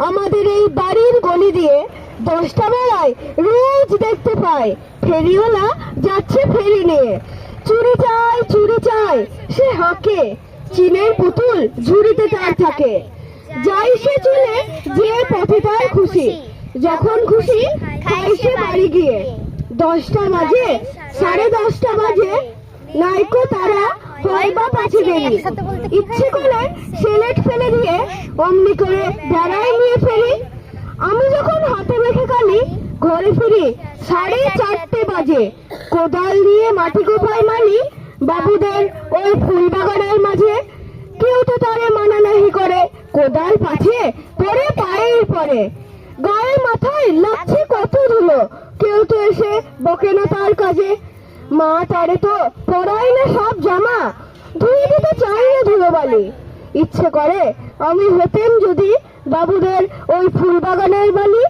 আমাদের এই বাড়ির গলি দিয়ে 10টা বেলায় রোজ দেখতে পাই ফেরিওয়ালা যাচ্ছে ফেরি নিয়ে। চুরি চাই সে হাঁকে, চিনের পুতুল ঝুড়িতে তার থাকে। যাই সে চলে যে পথে তার খুশি, যখন খুশি খাই সে বাড়ি গিয়ে। 10টা বাজে 10:30 বাজে, নাইকো তারা হয় বা পাছে দেরি। ইচ্ছে করে সেলেট ফেলে দিয়ে অমনি করে বেড়ায় নিয়ে ফেলি। আমি যখন হাতে মেখে কালি ঘরে ফিরি 4:30 বাজে। কোদাল দিয়ে মাটি কোপায় মালি বাবুদের ওই ফুল বাগানের মাঝে। কেউ তো তারে মানা নাহি করে, কোদাল পাছে পরে পায়ের পরে। গায়ে মাথায় লাগছে কত ধুলো, কেউ তো এসে বকে না তার কাজে। মা তারে তো পরাই না সব জামা, ধুয়ে দিতে চাই না ধুলোবালি। ইচ্ছে করে আমি হতেম যদি বাবুদের ওই ফুল বাগানের বালি।